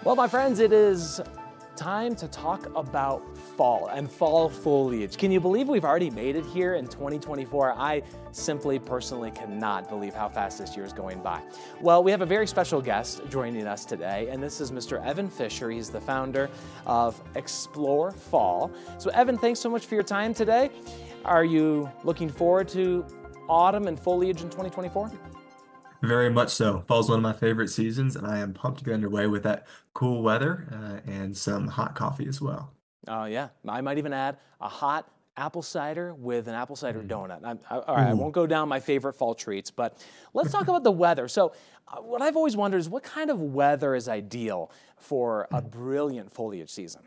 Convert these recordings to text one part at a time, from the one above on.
Well, my friends, it is time to talk about fall and fall foliage. Can you believe we've already made it here in 2024? I simply personally cannot believe how fast this year is going by. Well, we have a very special guest joining us today, and this is Mr. Evan Fisher. He's the founder of ExploreFall. So Evan, thanks so much for your time today. Are you looking forward to autumn and foliage in 2024? Very much so. Fall's one of my favorite seasons, and I am pumped to get underway with that cool weather and some hot coffee as well. Oh yeah, I might even add a hot apple cider with an apple cider Mm. donut. All right, I Ooh. won't go down my favorite fall treats, but let's talk about the weather. So what I've always wondered is what kind of weather is ideal for a brilliant foliage season?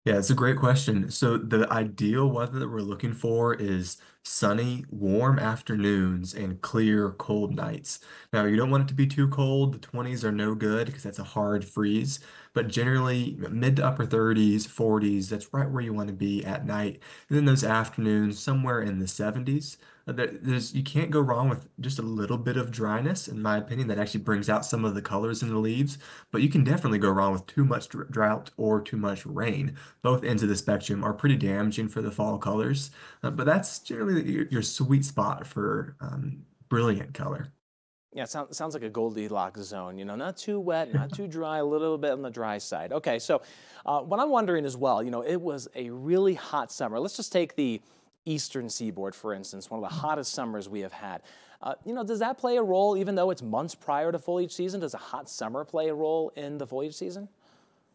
Yeah, it's a great question. So the ideal weather that we're looking for is sunny, warm afternoons and clear, cold nights. Now, you don't want it to be too cold. The 20s are no good because that's a hard freeze. But generally, mid to upper 30s, 40s, that's right where you want to be at night. And then those afternoons, somewhere in the 70s. You can't go wrong with just a little bit of dryness, in my opinion. That actually brings out some of the colors in the leaves. But you can definitely go wrong with too much drought or too much rain. Both ends of the spectrum are pretty damaging for the fall colors, but that's generally your sweet spot for brilliant color. Yeah, it sounds like a Goldilocks zone, not too wet, not too dry, a little bit on the dry side. Okay, so what I'm wondering as well, it was a really hot summer. Let's just take the eastern seaboard, for instance, one of the hottest summers we have had. Does that play a role, even though it's months prior to foliage season? Does a hot summer play a role in the foliage season?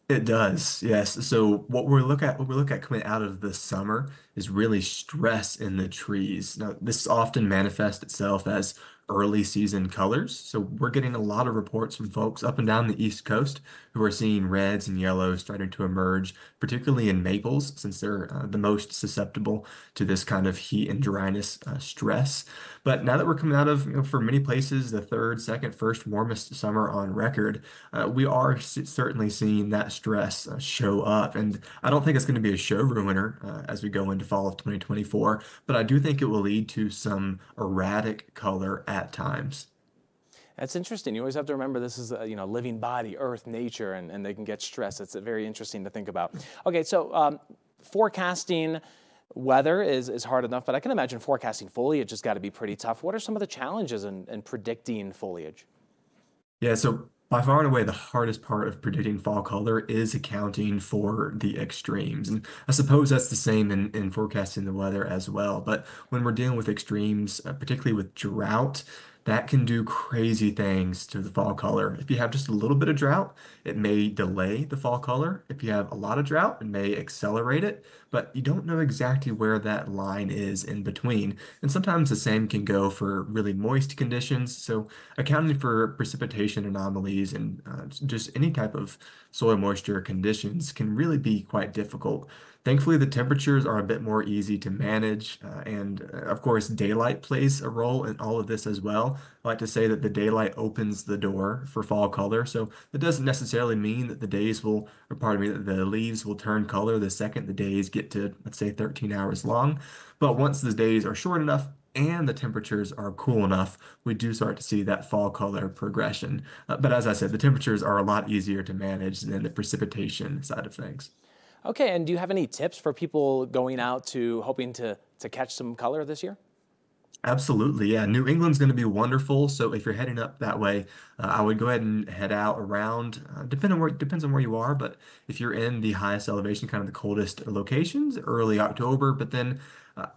It does, yes. So what we look at coming out of the summer is really stress in the trees. Now, this often manifests itself as early season colors. So we're getting a lot of reports from folks up and down the East Coast who are seeing reds and yellows starting to emerge, particularly in maples, since they're the most susceptible to this kind of heat and dryness stress. But now that we're coming out of, for many places, the third, second, first warmest summer on record, we are certainly seeing that stress show up. And I don't think it's going to be a show ruiner as we go into fall of 2024, but I do think it will lead to some erratic color at times. That's interesting. You always have to remember this is a living body, earth, nature, and they can get stressed. It's very interesting to think about. Okay, so forecasting weather is hard enough, but I can imagine forecasting foliage has got to be pretty tough. What are some of the challenges in predicting foliage? Yeah, so by far and away, the hardest part of predicting fall color is accounting for the extremes. And I suppose that's the same in forecasting the weather as well. But when we're dealing with extremes, particularly with drought, that can do crazy things to the fall color. If you have just a little bit of drought, it may delay the fall color. If you have a lot of drought, it may accelerate it, but you don't know exactly where that line is in between. And sometimes the same can go for really moist conditions. So accounting for precipitation anomalies and just any type of soil moisture conditions can really be quite difficult. Thankfully, the temperatures are a bit more easy to manage, and of course, daylight plays a role in all of this as well. I like to say that the daylight opens the door for fall color, so that doesn't necessarily mean that the days will, or pardon me, that the leaves will turn color the second the days get to, let's say, 13 hours long. But once the days are short enough, and the temperatures are cool enough, we do start to see that fall color progression. But as I said, the temperatures are a lot easier to manage than the precipitation side of things. Okay, and do you have any tips for people going out to hoping to catch some color this year? Absolutely, yeah. New England's going to be wonderful. So if you're heading up that way, I would go ahead and head out around. Depends on where you are, but if you're in the highest elevation, kind of the coldest locations, early October. But then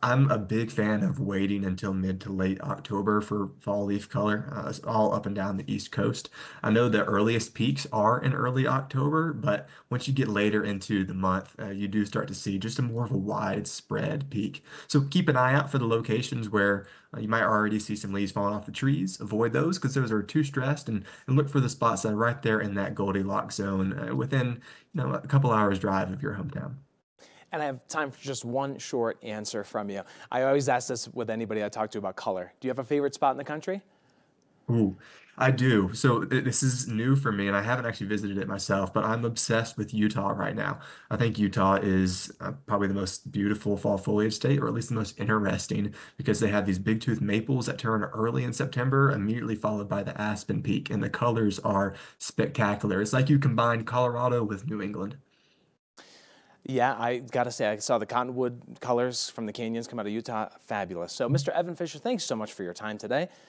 I'm a big fan of waiting until mid to late October for fall leaf color. It's all up and down the East Coast. I know the earliest peaks are in early October, but once you get later into the month, you do start to see just a more of a widespread peak. So keep an eye out for the locations where you might already see some leaves falling off the trees. Avoid those because those are too stressed, and look for the spots that are right there in that Goldilocks zone within a couple hours drive of your hometown. And I have time for just one short answer from you. I always ask this with anybody I talk to about color. Do you have a favorite spot in the country? Ooh, I do. So this is new for me, and I haven't actually visited it myself, but I'm obsessed with Utah right now. I think Utah is probably the most beautiful fall foliage state, or at least the most interesting, because they have these big tooth maples that turn early in September, immediately followed by the aspen peak, and the colors are spectacular. It's like you combine Colorado with New England. Yeah, I gotta say, I saw the cottonwood colors from the canyons come out of Utah. Fabulous. So, Mr. Evan Fisher, thanks so much for your time today.